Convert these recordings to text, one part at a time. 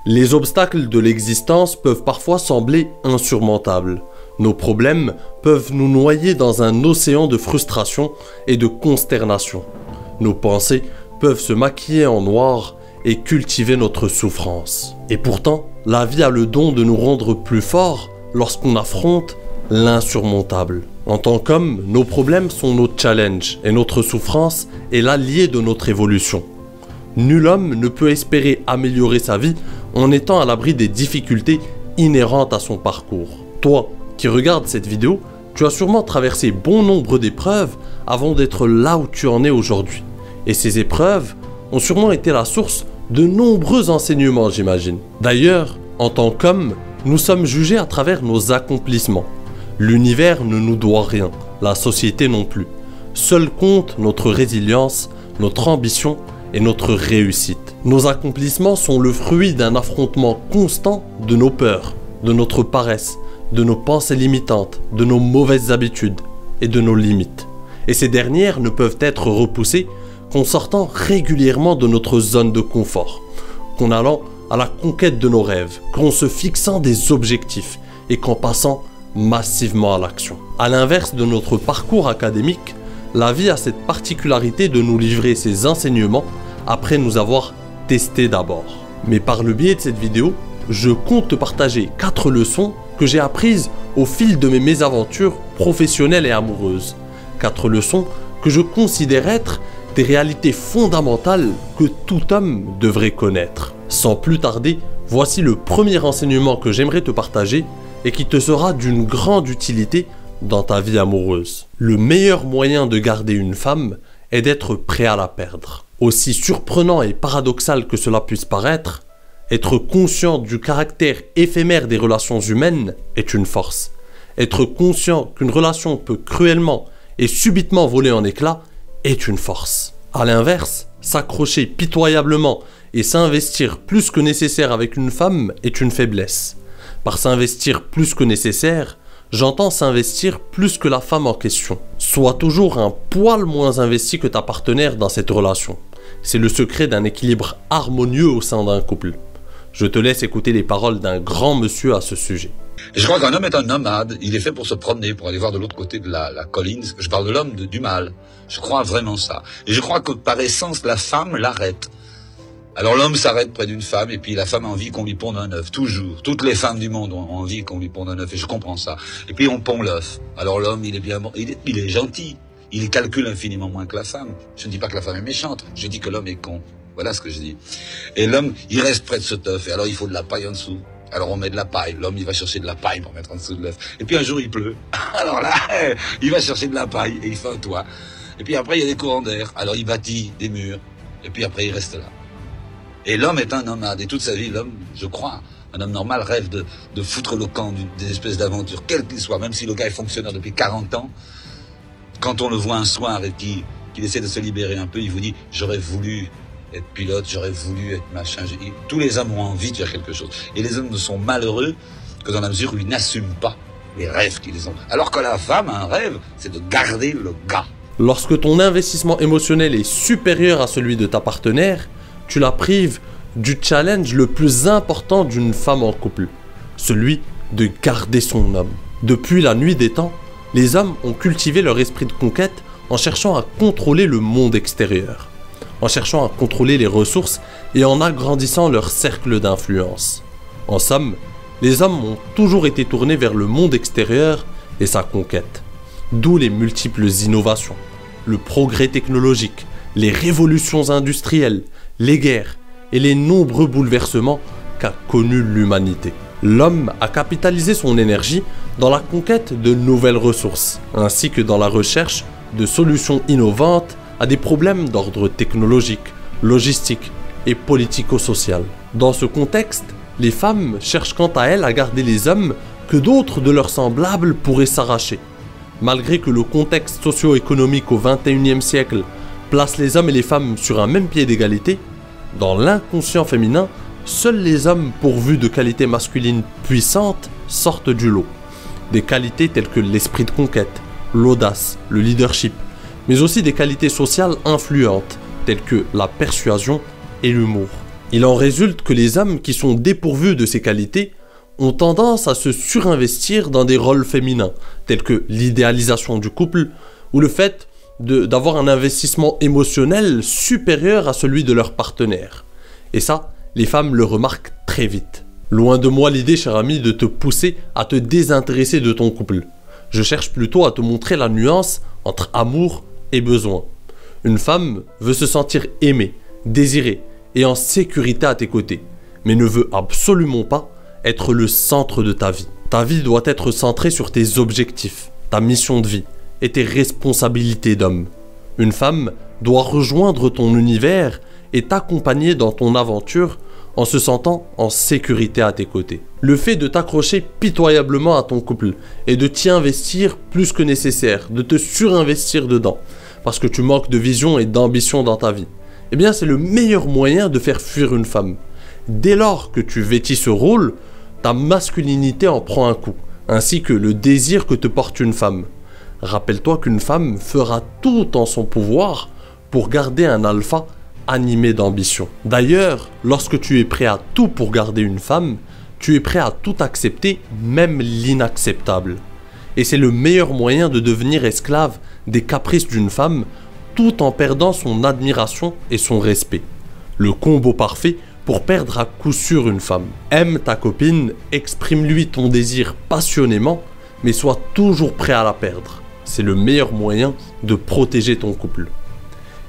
Les obstacles de l'existence peuvent parfois sembler insurmontables. Nos problèmes peuvent nous noyer dans un océan de frustration et de consternation. Nos pensées peuvent se maquiller en noir et cultiver notre souffrance. Et pourtant, la vie a le don de nous rendre plus forts lorsqu'on affronte l'insurmontable. En tant qu'homme, nos problèmes sont nos challenges et notre souffrance est l'allié de notre évolution. Nul homme ne peut espérer améliorer sa vie en étant à l'abri des difficultés inhérentes à son parcours. Toi, qui regardes cette vidéo, tu as sûrement traversé bon nombre d'épreuves avant d'être là où tu en es aujourd'hui. Et ces épreuves ont sûrement été la source de nombreux enseignements, j'imagine. D'ailleurs, en tant qu'homme, nous sommes jugés à travers nos accomplissements. L'univers ne nous doit rien, la société non plus. Seul compte notre résilience, notre ambition et notre réussite. Nos accomplissements sont le fruit d'un affrontement constant de nos peurs, de notre paresse, de nos pensées limitantes, de nos mauvaises habitudes et de nos limites. Et ces dernières ne peuvent être repoussées qu'en sortant régulièrement de notre zone de confort, qu'en allant à la conquête de nos rêves, qu'en se fixant des objectifs et qu'en passant massivement à l'action. À l'inverse de notre parcours académique, la vie a cette particularité de nous livrer ses enseignements après nous avoir testés d'abord. Mais par le biais de cette vidéo, je compte te partager 4 leçons que j'ai apprises au fil de mes mésaventures professionnelles et amoureuses. 4 leçons que je considère être des réalités fondamentales que tout homme devrait connaître. Sans plus tarder, voici le premier enseignement que j'aimerais te partager et qui te sera d'une grande utilité dans ta vie amoureuse. Le meilleur moyen de garder une femme est d'être prêt à la perdre. Aussi surprenant et paradoxal que cela puisse paraître, être conscient du caractère éphémère des relations humaines est une force. Être conscient qu'une relation peut cruellement et subitement voler en éclats est une force. A l'inverse, s'accrocher pitoyablement et s'investir plus que nécessaire avec une femme est une faiblesse. Par s'investir plus que nécessaire, j'entends s'investir plus que la femme en question. Sois toujours un poil moins investi que ta partenaire dans cette relation. C'est le secret d'un équilibre harmonieux au sein d'un couple. Je te laisse écouter les paroles d'un grand monsieur à ce sujet. Je crois qu'un homme est un nomade, il est fait pour se promener, pour aller voir de l'autre côté de la colline. Je parle de l'homme, du mâle. Je crois vraiment ça. Et je crois que par essence, la femme l'arrête. Alors l'homme s'arrête près d'une femme et puis la femme a envie qu'on lui ponde un œuf, toujours. Toutes les femmes du monde ont envie qu'on lui ponde un œuf et je comprends ça. Et puis on pond l'œuf. Alors l'homme, il est bien bon, il est gentil. Il calcule infiniment moins que la femme. Je ne dis pas que la femme est méchante, je dis que l'homme est con. Voilà ce que je dis. Et l'homme, il reste près de cet œuf et alors il faut de la paille en dessous. Alors on met de la paille, l'homme il va chercher de la paille pour mettre en dessous de l'œuf. Et puis un jour il pleut, alors là, il va chercher de la paille et il fait un toit. Et puis après il y a des courants d'air, alors il bâtit des murs. Et puis après il reste là. Et l'homme est un nomade, et toute sa vie, l'homme, je crois, un homme normal rêve de foutre le camp des espèces d'aventures, quel qu'il soit, même si le gars est fonctionnaire depuis 40 ans, quand on le voit un soir et qu'il essaie de se libérer un peu, il vous dit, j'aurais voulu être pilote, j'aurais voulu être machin. Tous les hommes ont envie de faire quelque chose. Et les hommes ne sont malheureux que dans la mesure où ils n'assument pas les rêves qu'ils ont. Alors que la femme a un rêve, c'est de garder le gars. Lorsque ton investissement émotionnel est supérieur à celui de ta partenaire, tu la prives du challenge le plus important d'une femme en couple, celui de garder son homme. Depuis la nuit des temps, les hommes ont cultivé leur esprit de conquête en cherchant à contrôler le monde extérieur, en cherchant à contrôler les ressources et en agrandissant leur cercle d'influence. En somme, les hommes ont toujours été tournés vers le monde extérieur et sa conquête. D'où les multiples innovations, le progrès technologique, les révolutions industrielles, les guerres et les nombreux bouleversements qu'a connus l'humanité. L'homme a capitalisé son énergie dans la conquête de nouvelles ressources, ainsi que dans la recherche de solutions innovantes à des problèmes d'ordre technologique, logistique et politico-social. Dans ce contexte, les femmes cherchent quant à elles à garder les hommes que d'autres de leurs semblables pourraient s'arracher. Malgré que le contexte socio-économique au XXIe siècle place les hommes et les femmes sur un même pied d'égalité, dans l'inconscient féminin, seuls les hommes pourvus de qualités masculines puissantes sortent du lot. Des qualités telles que l'esprit de conquête, l'audace, le leadership, mais aussi des qualités sociales influentes telles que la persuasion et l'humour. Il en résulte que les hommes qui sont dépourvus de ces qualités ont tendance à se surinvestir dans des rôles féminins, tels que l'idéalisation du couple ou le fait d'avoir un investissement émotionnel supérieur à celui de leur partenaire. Et ça, les femmes le remarquent très vite. Loin de moi l'idée, cher ami, de te pousser à te désintéresser de ton couple. Je cherche plutôt à te montrer la nuance entre amour et besoin. Une femme veut se sentir aimée, désirée et en sécurité à tes côtés, mais ne veut absolument pas être le centre de ta vie. Ta vie doit être centrée sur tes objectifs, ta mission de vie et tes responsabilités d'homme. Une femme doit rejoindre ton univers et t'accompagner dans ton aventure en se sentant en sécurité à tes côtés. Le fait de t'accrocher pitoyablement à ton couple et de t'y investir plus que nécessaire, de te surinvestir dedans, parce que tu manques de vision et d'ambition dans ta vie, eh bien c'est le meilleur moyen de faire fuir une femme. Dès lors que tu vêtis ce rôle, ta masculinité en prend un coup, ainsi que le désir que te porte une femme. Rappelle-toi qu'une femme fera tout en son pouvoir pour garder un alpha animé d'ambition. D'ailleurs, lorsque tu es prêt à tout pour garder une femme, tu es prêt à tout accepter, même l'inacceptable. Et c'est le meilleur moyen de devenir esclave des caprices d'une femme, tout en perdant son admiration et son respect. Le combo parfait pour perdre à coup sûr une femme. Aime ta copine, exprime-lui ton désir passionnément, mais sois toujours prêt à la perdre. C'est le meilleur moyen de protéger ton couple.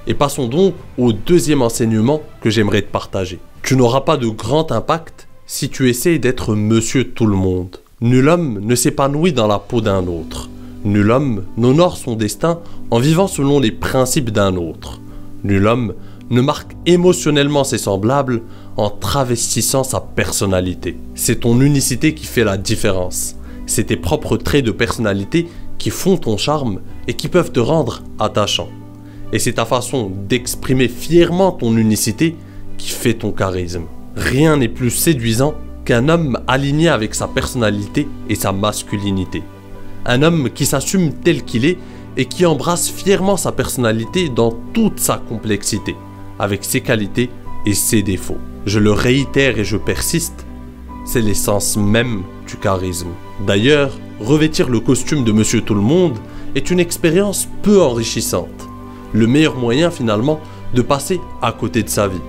Et passons donc au deuxième enseignement que j'aimerais te partager. Tu n'auras pas de grand impact si tu essaies d'être monsieur tout le monde. Nul homme ne s'épanouit dans la peau d'un autre. Nul homme n'honore son destin en vivant selon les principes d'un autre. Nul homme ne marque émotionnellement ses semblables en travestissant sa personnalité. C'est ton unicité qui fait la différence. C'est tes propres traits de personnalité qui font ton charme et qui peuvent te rendre attachant. Et c'est ta façon d'exprimer fièrement ton unicité qui fait ton charisme. Rien n'est plus séduisant qu'un homme aligné avec sa personnalité et sa masculinité. Un homme qui s'assume tel qu'il est et qui embrasse fièrement sa personnalité dans toute sa complexité, avec ses qualités et ses défauts. Je le réitère et je persiste, c'est l'essence même du charisme. D'ailleurs, revêtir le costume de Monsieur Tout-le-Monde est une expérience peu enrichissante. Le meilleur moyen finalement de passer à côté de sa vie.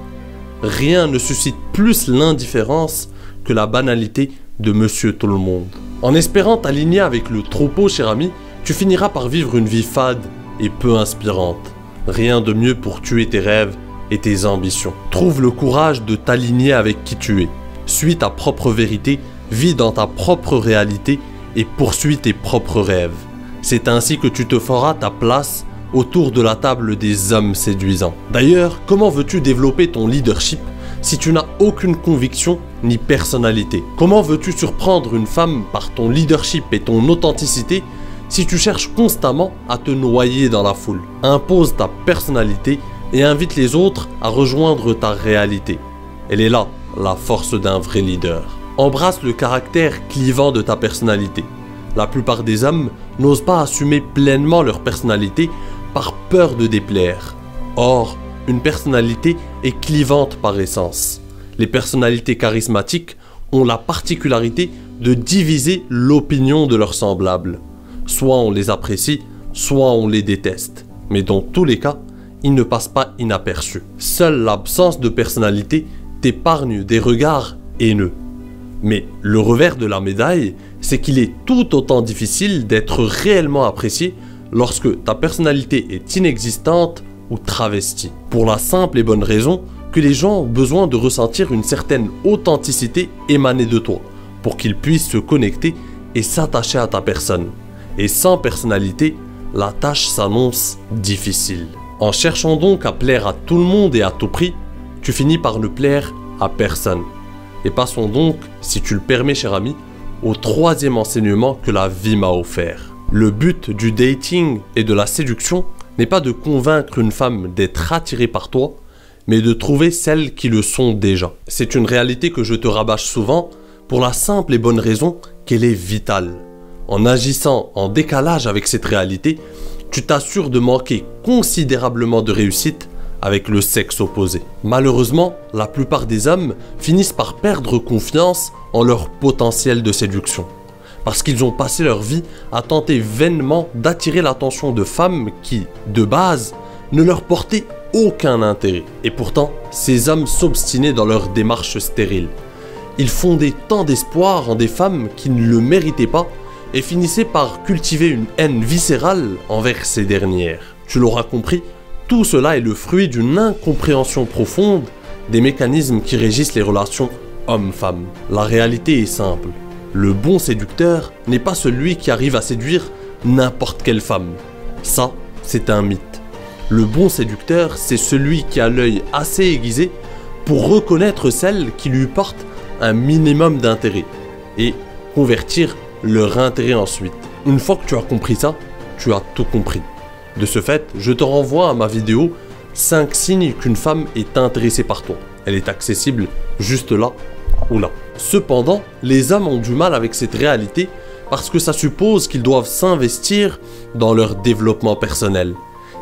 Rien ne suscite plus l'indifférence que la banalité de Monsieur Tout-le-Monde. En espérant t'aligner avec le troupeau, cher ami, tu finiras par vivre une vie fade et peu inspirante. Rien de mieux pour tuer tes rêves et tes ambitions. Trouve le courage de t'aligner avec qui tu es. Suis ta propre vérité, vis dans ta propre réalité et poursuis tes propres rêves. C'est ainsi que tu te feras ta place autour de la table des hommes séduisants. D'ailleurs, comment veux-tu développer ton leadership si tu n'as aucune conviction ni personnalité? Comment veux-tu surprendre une femme par ton leadership et ton authenticité si tu cherches constamment à te noyer dans la foule? Impose ta personnalité et invite les autres à rejoindre ta réalité. Elle est là, la force d'un vrai leader. Embrasse le caractère clivant de ta personnalité. La plupart des hommes n'osent pas assumer pleinement leur personnalité par peur de déplaire. Or, une personnalité est clivante par essence. Les personnalités charismatiques ont la particularité de diviser l'opinion de leurs semblables. Soit on les apprécie, soit on les déteste. Mais dans tous les cas, ils ne passent pas inaperçus. Seule l'absence de personnalité t'épargne des regards haineux. Mais le revers de la médaille, c'est qu'il est tout autant difficile d'être réellement apprécié lorsque ta personnalité est inexistante ou travestie. Pour la simple et bonne raison que les gens ont besoin de ressentir une certaine authenticité émanée de toi pour qu'ils puissent se connecter et s'attacher à ta personne. Et sans personnalité, la tâche s'annonce difficile. En cherchant donc à plaire à tout le monde et à tout prix, tu finis par ne plaire à personne. Et passons donc, si tu le permets cher ami, au troisième enseignement que la vie m'a offert. Le but du dating et de la séduction n'est pas de convaincre une femme d'être attirée par toi, mais de trouver celles qui le sont déjà. C'est une réalité que je te rabâche souvent pour la simple et bonne raison qu'elle est vitale. En agissant en décalage avec cette réalité, tu t'assures de manquer considérablement de réussite avec le sexe opposé. Malheureusement, la plupart des hommes finissent par perdre confiance en leur potentiel de séduction, parce qu'ils ont passé leur vie à tenter vainement d'attirer l'attention de femmes qui, de base, ne leur portaient aucun intérêt. Et pourtant, ces hommes s'obstinaient dans leur démarche stérile. Ils fondaient tant d'espoir en des femmes qui ne le méritaient pas et finissaient par cultiver une haine viscérale envers ces dernières. Tu l'auras compris, tout cela est le fruit d'une incompréhension profonde des mécanismes qui régissent les relations homme-femme. La réalité est simple. Le bon séducteur n'est pas celui qui arrive à séduire n'importe quelle femme. Ça, c'est un mythe. Le bon séducteur, c'est celui qui a l'œil assez aiguisé pour reconnaître celles qui lui portent un minimum d'intérêt et convertir leur intérêt ensuite. Une fois que tu as compris ça, tu as tout compris. De ce fait, je te renvoie à ma vidéo 5 signes qu'une femme est intéressée par toi. Elle est accessible juste là ou là. Cependant, les hommes ont du mal avec cette réalité parce que ça suppose qu'ils doivent s'investir dans leur développement personnel.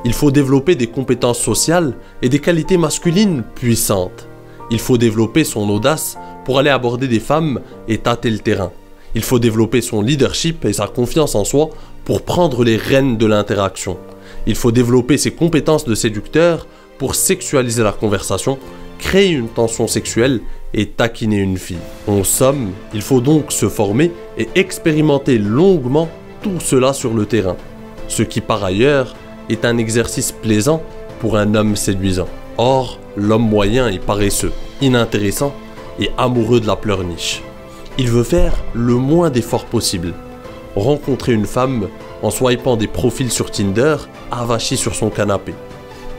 Il faut développer des compétences sociales et des qualités masculines puissantes. Il faut développer son audace pour aller aborder des femmes et tâter le terrain. Il faut développer son leadership et sa confiance en soi pour prendre les rênes de l'interaction. Il faut développer ses compétences de séducteur pour sexualiser la conversation, créer une tension sexuelle et taquiner une fille. En somme, il faut donc se former et expérimenter longuement tout cela sur le terrain, ce qui par ailleurs est un exercice plaisant pour un homme séduisant. Or, l'homme moyen est paresseux, inintéressant et amoureux de la pleurniche. Il veut faire le moins d'efforts possible. Rencontrer une femme en swipant des profils sur Tinder, avachi sur son canapé.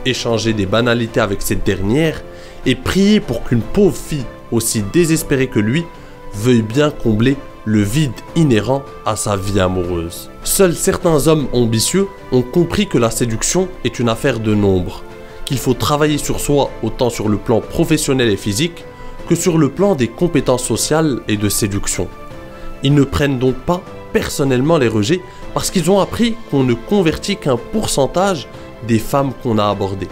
Échanger des banalités avec cette dernière et prier pour qu'une pauvre fille aussi désespérée que lui veuille bien combler le vide inhérent à sa vie amoureuse. Seuls certains hommes ambitieux ont compris que la séduction est une affaire de nombre, qu'il faut travailler sur soi autant sur le plan professionnel et physique que sur le plan des compétences sociales et de séduction. Ils ne prennent donc pas personnellement les rejets parce qu'ils ont appris qu'on ne convertit qu'un pourcentage des femmes qu'on a abordées.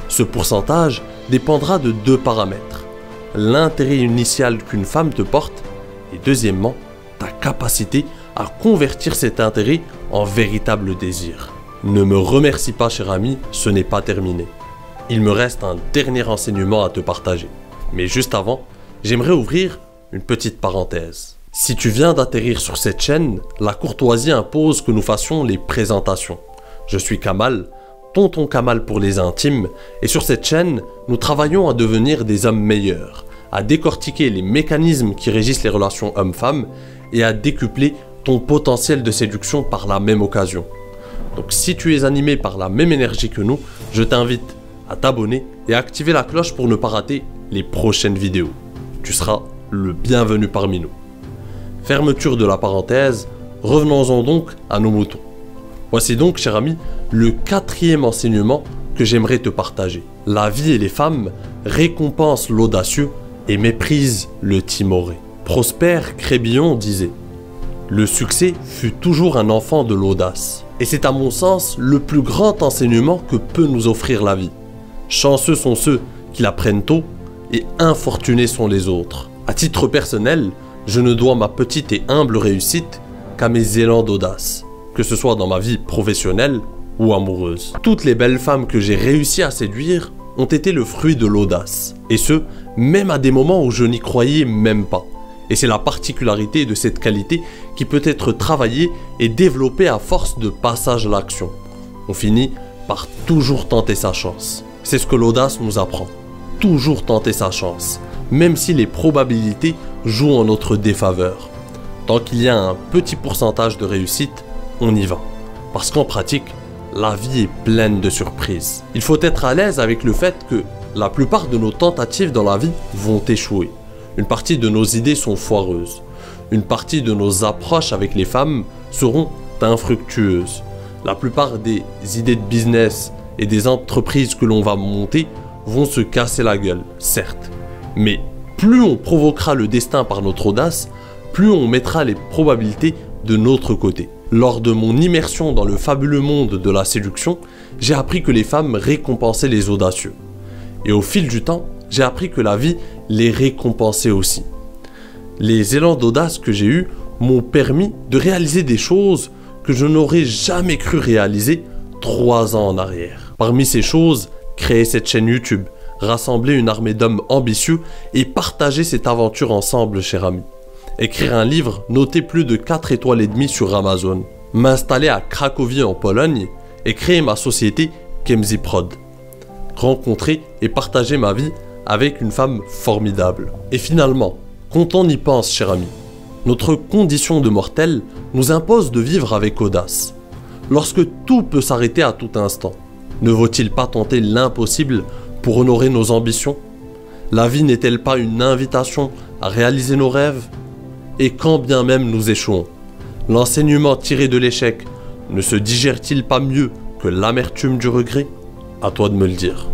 Ce pourcentage dépendra de 2 paramètres. L'intérêt initial qu'une femme te porte et deuxièmement, ta capacité à convertir cet intérêt en véritable désir. Ne me remercie pas, cher ami, ce n'est pas terminé. Il me reste un dernier enseignement à te partager. Mais juste avant, j'aimerais ouvrir une petite parenthèse. Si tu viens d'atterrir sur cette chaîne, la courtoisie impose que nous fassions les présentations. Je suis Kamal, tonton Kamal pour les intimes, et sur cette chaîne, nous travaillons à devenir des hommes meilleurs, à décortiquer les mécanismes qui régissent les relations hommes-femmes et à décupler ton potentiel de séduction par la même occasion. Donc si tu es animé par la même énergie que nous, je t'invite à t'abonner et à activer la cloche pour ne pas rater les prochaines vidéos. Tu seras le bienvenu parmi nous. Fermeture de la parenthèse, revenons-en donc à nos moutons. Voici donc, cher ami, le 4e enseignement que j'aimerais te partager. La vie et les femmes récompensent l'audacieux et méprisent le timoré. Prosper Crébillon disait « Le succès fut toujours un enfant de l'audace. » Et c'est à mon sens le plus grand enseignement que peut nous offrir la vie. Chanceux sont ceux qui l'apprennent tôt et infortunés sont les autres. À titre personnel, je ne dois ma petite et humble réussite qu'à mes élans d'audace, que ce soit dans ma vie professionnelle ou amoureuse. Toutes les belles femmes que j'ai réussi à séduire ont été le fruit de l'audace, et ce, même à des moments où je n'y croyais même pas. Et c'est la particularité de cette qualité qui peut être travaillée et développée à force de passage à l'action. On finit par toujours tenter sa chance. C'est ce que l'audace nous apprend. Toujours tenter sa chance, même si les probabilités jouent en notre défaveur. Tant qu'il y a un petit pourcentage de réussite, on y va. Parce qu'en pratique, la vie est pleine de surprises. Il faut être à l'aise avec le fait que la plupart de nos tentatives dans la vie vont échouer. Une partie de nos idées sont foireuses. Une partie de nos approches avec les femmes seront infructueuses. La plupart des idées de business et des entreprises que l'on va monter vont se casser la gueule, certes. Mais plus on provoquera le destin par notre audace, plus on mettra les probabilités de notre côté. Lors de mon immersion dans le fabuleux monde de la séduction, j'ai appris que les femmes récompensaient les audacieux. Et au fil du temps, j'ai appris que la vie les récompensait aussi. Les élans d'audace que j'ai eus m'ont permis de réaliser des choses que je n'aurais jamais cru réaliser 3 ans en arrière. Parmi ces choses, créer cette chaîne YouTube, rassembler une armée d'hommes ambitieux et partager cette aventure ensemble, cher ami. Écrire un livre noté plus de 4 étoiles et demie sur Amazon. M'installer à Cracovie en Pologne et créer ma société Kemzy Prod. Rencontrer et partager ma vie avec une femme formidable. Et finalement, quand on y pense, cher ami, notre condition de mortel nous impose de vivre avec audace. Lorsque tout peut s'arrêter à tout instant, ne vaut-il pas tenter l'impossible pour honorer nos ambitions? La vie n'est-elle pas une invitation à réaliser nos rêves? Et quand bien même nous échouons, l'enseignement tiré de l'échec ne se digère-t-il pas mieux que l'amertume du regret? À toi de me le dire.